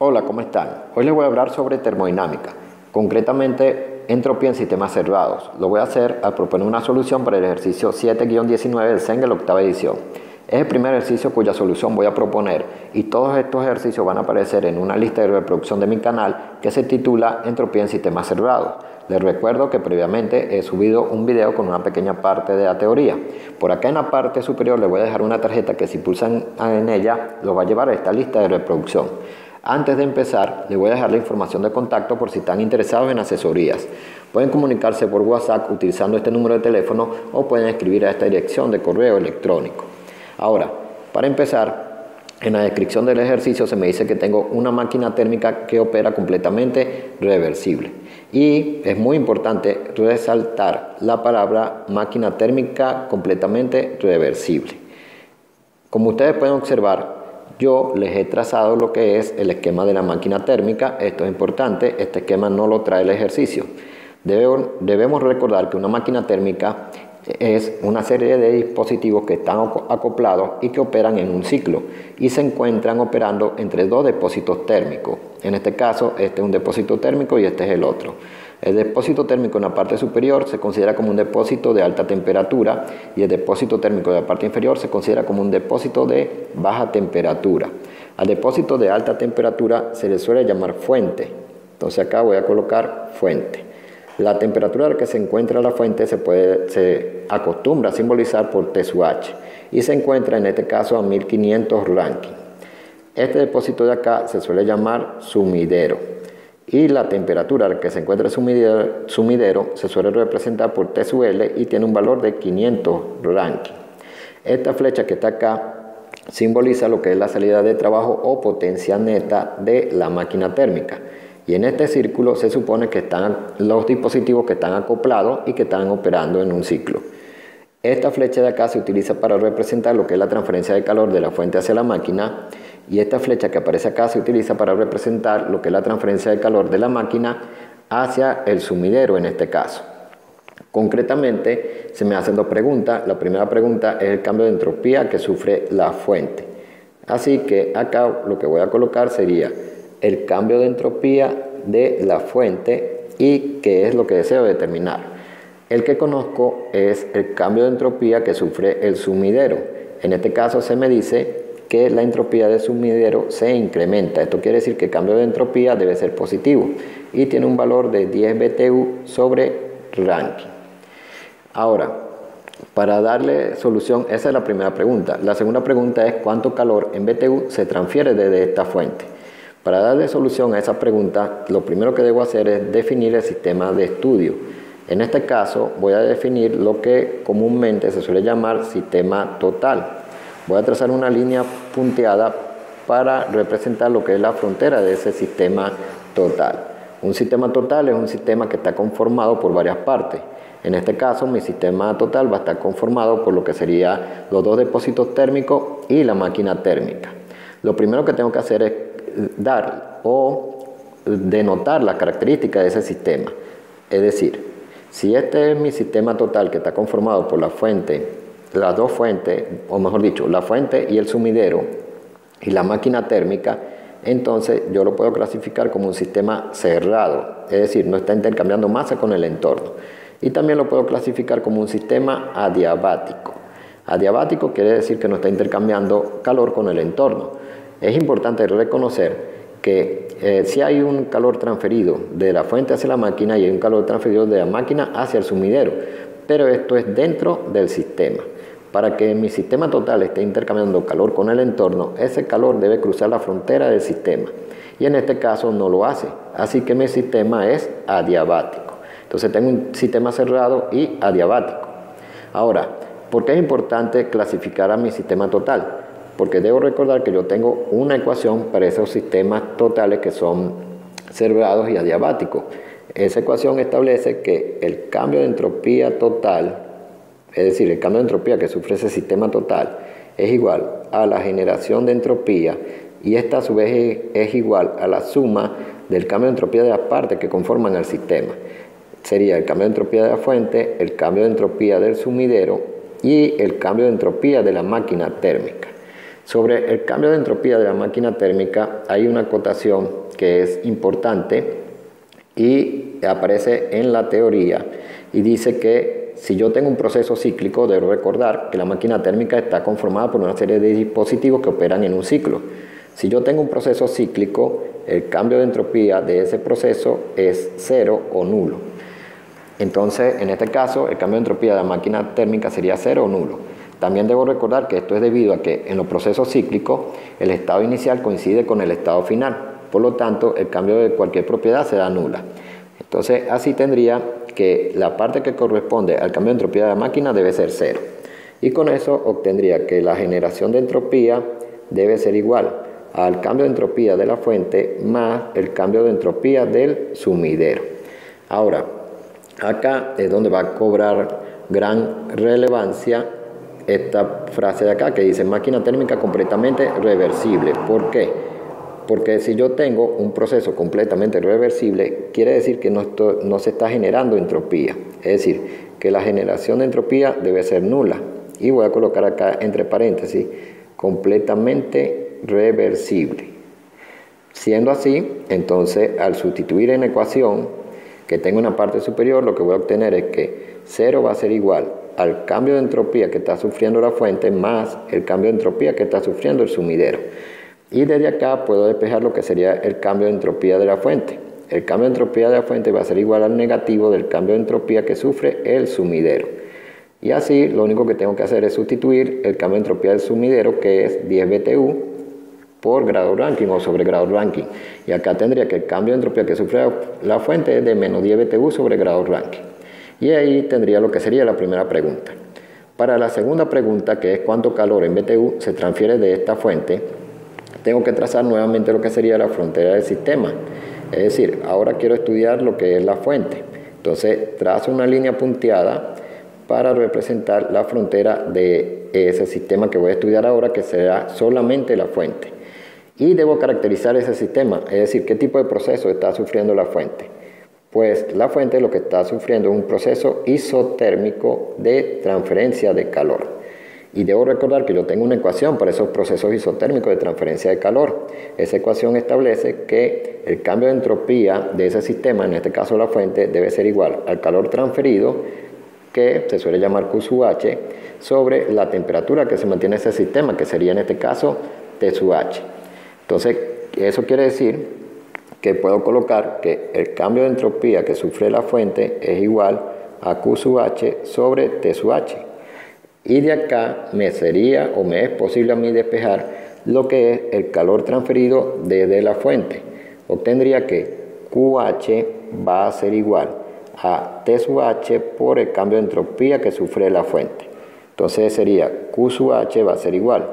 Hola, ¿cómo están? Hoy les voy a hablar sobre termodinámica, concretamente entropía en sistemas cerrados. Lo voy a hacer al proponer una solución para el ejercicio 7-19 del CENGEL octava edición. Es el primer ejercicio cuya solución voy a proponer y todos estos ejercicios van a aparecer en una lista de reproducción de mi canal que se titula Entropía en sistemas cerrados. Les recuerdo que previamente he subido un video con una pequeña parte de la teoría. Por acá en la parte superior les voy a dejar una tarjeta que si pulsan en ella los va a llevar a esta lista de reproducción. Antes de empezar, les voy a dejar la información de contacto por si están interesados en asesorías. Pueden comunicarse por WhatsApp utilizando este número de teléfono o pueden escribir a esta dirección de correo electrónico. Ahora, para empezar, en la descripción del ejercicio se me dice que tengo una máquina térmica que opera completamente reversible. Y es muy importante resaltar la palabra máquina térmica completamente reversible. Como ustedes pueden observar, yo les he trazado lo que es el esquema de la máquina térmica. Esto es importante, este esquema no lo trae el ejercicio. Debemos recordar que una máquina térmica es una serie de dispositivos que están acoplados y que operan en un ciclo y se encuentran operando entre dos depósitos térmicos. En este caso, este es un depósito térmico y este es el otro. El depósito térmico en la parte superior se considera como un depósito de alta temperatura y el depósito térmico de la parte inferior se considera como un depósito de baja temperatura. Al depósito de alta temperatura se le suele llamar fuente. Entonces acá voy a colocar fuente. La temperatura a la que se encuentra la fuente se acostumbra a simbolizar por T sub H y se encuentra en este caso a 1500 Rankine. Este depósito de acá se suele llamar sumidero y la temperatura a la que se encuentra el sumidero se suele representar por T sub L y tiene un valor de 500 Rankine. Esta flecha que está acá simboliza lo que es la salida de trabajo o potencia neta de la máquina térmica. Y en este círculo se supone que están los dispositivos que están acoplados y que están operando en un ciclo. Esta flecha de acá se utiliza para representar lo que es la transferencia de calor de la fuente hacia la máquina y esta flecha que aparece acá se utiliza para representar lo que es la transferencia de calor de la máquina hacia el sumidero en este caso. Concretamente se me hacen dos preguntas. La primera pregunta es el cambio de entropía que sufre la fuente. Así que acá lo que voy a colocar sería el cambio de entropía de la fuente y qué es lo que deseo determinar. El que conozco es el cambio de entropía que sufre el sumidero. En este caso se me dice que la entropía del sumidero se incrementa. Esto quiere decir que el cambio de entropía debe ser positivo y tiene un valor de 10 BTU sobre Rankine. Ahora, para darle solución, esa es la primera pregunta. La segunda pregunta es cuánto calor en BTU se transfiere desde esta fuente. Para darle solución a esa pregunta, lo primero que debo hacer es definir el sistema de estudio. En este caso, voy a definir lo que comúnmente se suele llamar sistema total. Voy a trazar una línea punteada para representar lo que es la frontera de ese sistema total. Un sistema total es un sistema que está conformado por varias partes. En este caso, mi sistema total va a estar conformado por lo que serían los dos depósitos térmicos y la máquina térmica. Lo primero que tengo que hacer es dar o denotar las características de ese sistema. Es decir, si este es mi sistema total que está conformado por la fuente, las dos fuentes, o mejor dicho, la fuente y el sumidero y la máquina térmica, entonces yo lo puedo clasificar como un sistema cerrado, es decir, no está intercambiando masa con el entorno. Y también lo puedo clasificar como un sistema adiabático. Adiabático quiere decir que no está intercambiando calor con el entorno. Es importante reconocer que si hay un calor transferido de la fuente hacia la máquina y hay un calor transferido de la máquina hacia el sumidero, pero esto es dentro del sistema. Para que mi sistema total esté intercambiando calor con el entorno, ese calor debe cruzar la frontera del sistema y en este caso no lo hace, así que mi sistema es adiabático. Entonces tengo un sistema cerrado y adiabático. Ahora, ¿por qué es importante clasificar a mi sistema total? Porque debo recordar que yo tengo una ecuación para esos sistemas totales que son cerrados y adiabáticos. Esa ecuación establece que el cambio de entropía total, es decir, el cambio de entropía que sufre ese sistema total, es igual a la generación de entropía y esta a su vez es igual a la suma del cambio de entropía de las partes que conforman el sistema. Sería el cambio de entropía de la fuente, el cambio de entropía del sumidero y el cambio de entropía de la máquina térmica. Sobre el cambio de entropía de la máquina térmica hay una acotación que es importante y aparece en la teoría y dice que si yo tengo un proceso cíclico, debo recordar que la máquina térmica está conformada por una serie de dispositivos que operan en un ciclo. Si yo tengo un proceso cíclico, el cambio de entropía de ese proceso es cero o nulo. Entonces, en este caso, el cambio de entropía de la máquina térmica sería cero o nulo. También debo recordar que esto es debido a que en los procesos cíclicos el estado inicial coincide con el estado final. Por lo tanto, el cambio de cualquier propiedad será nula. Entonces, así tendría que la parte que corresponde al cambio de entropía de la máquina debe ser cero. Y con eso obtendría que la generación de entropía debe ser igual al cambio de entropía de la fuente más el cambio de entropía del sumidero. Ahora, acá es donde va a cobrar gran relevancia esta frase de acá que dice máquina térmica completamente reversible. ¿Por qué? Porque si yo tengo un proceso completamente reversible, quiere decir que no se está generando entropía. Es decir, que la generación de entropía debe ser nula. Y voy a colocar acá entre paréntesis, completamente reversible. Siendo así, entonces al sustituir en la ecuación que tengo una parte superior, lo que voy a obtener es que 0 va a ser igual al cambio de entropía que está sufriendo la fuente más el cambio de entropía que está sufriendo el sumidero. Y desde acá puedo despejar lo que sería el cambio de entropía de la fuente. El cambio de entropía de la fuente va a ser igual al negativo del cambio de entropía que sufre el sumidero. Y así lo único que tengo que hacer es sustituir el cambio de entropía del sumidero, que es 10 BTU por grado Rankine o sobre grado Rankine. Y acá tendría que el cambio de entropía que sufre la fuente es de menos 10 BTU sobre grado Rankine. Y ahí tendría lo que sería la primera pregunta. Para la segunda pregunta, que es cuánto calor en BTU se transfiere de esta fuente, tengo que trazar nuevamente lo que sería la frontera del sistema. Es decir, ahora quiero estudiar lo que es la fuente. Entonces trazo una línea punteada para representar la frontera de ese sistema que voy a estudiar ahora, que será solamente la fuente. Y debo caracterizar ese sistema, es decir, qué tipo de proceso está sufriendo la fuente. Pues la fuente lo que está sufriendo es un proceso isotérmico de transferencia de calor. Y debo recordar que yo tengo una ecuación para esos procesos isotérmicos de transferencia de calor. Esa ecuación establece que el cambio de entropía de ese sistema, en este caso la fuente, debe ser igual al calor transferido, que se suele llamar Q sub H, sobre la temperatura que se mantiene ese sistema, que sería en este caso T sub H. Entonces, eso quiere decir que puedo colocar que el cambio de entropía que sufre la fuente es igual a Q sub H sobre T sub H. Y de acá me es posible a mí despejar lo que es el calor transferido desde la fuente. Obtendría que QH va a ser igual a T sub H por el cambio de entropía que sufre la fuente. Entonces sería Q sub H va a ser igual.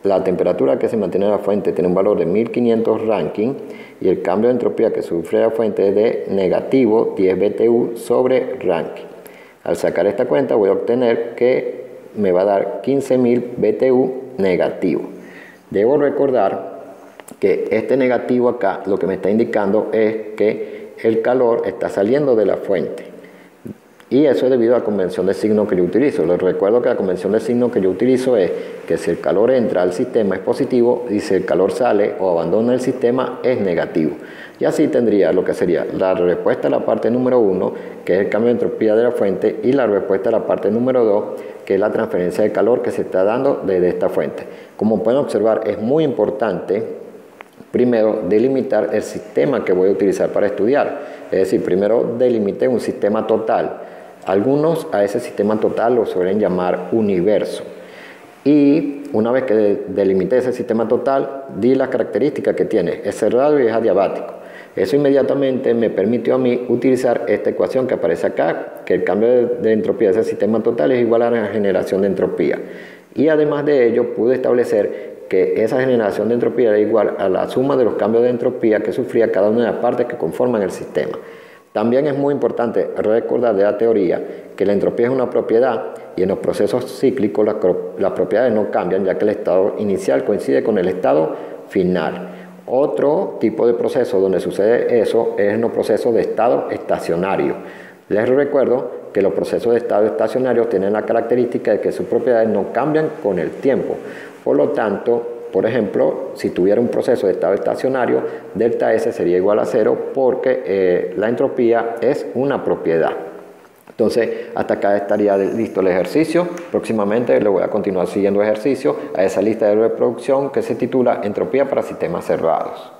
La temperatura que se mantiene en la fuente tiene un valor de 1500 Rankine y el cambio de entropía que sufre la fuente es de negativo 10 BTU sobre Rankine. Al sacar esta cuenta voy a obtener que me va a dar 15.000 BTU negativo. Debo recordar que este negativo acá lo que me está indicando es que el calor está saliendo de la fuente. Y eso es debido a la convención de signo que yo utilizo. Les recuerdo que la convención de signo que yo utilizo es que si el calor entra al sistema es positivo y si el calor sale o abandona el sistema es negativo. Y así tendría lo que sería la respuesta a la parte número 1, que es el cambio de entropía de la fuente, y la respuesta a la parte número 2, que es la transferencia de calor que se está dando desde esta fuente. Como pueden observar, es muy importante primero delimitar el sistema que voy a utilizar para estudiar. Es decir, primero delimité un sistema total. Algunos a ese sistema total lo suelen llamar universo. Y una vez que delimité ese sistema total, di las características que tiene. Es cerrado y es adiabático. Eso inmediatamente me permitió a mí utilizar esta ecuación que aparece acá, que el cambio de entropía de ese sistema total es igual a la generación de entropía. Y además de ello, pude establecer que esa generación de entropía era igual a la suma de los cambios de entropía que sufría cada una de las partes que conforman el sistema. También es muy importante recordar de la teoría que la entropía es una propiedad y en los procesos cíclicos las propiedades no cambian, ya que el estado inicial coincide con el estado final. Otro tipo de proceso donde sucede eso es en los procesos de estado estacionario. Les recuerdo que los procesos de estado estacionario tienen la característica de que sus propiedades no cambian con el tiempo. Por lo tanto, por ejemplo, si tuviera un proceso de estado estacionario, delta S sería igual a 0 porque la entropía es una propiedad. Entonces, hasta acá estaría listo el ejercicio. Próximamente le voy a continuar siguiendo ejercicio a esa lista de reproducción que se titula Entropía para sistemas cerrados.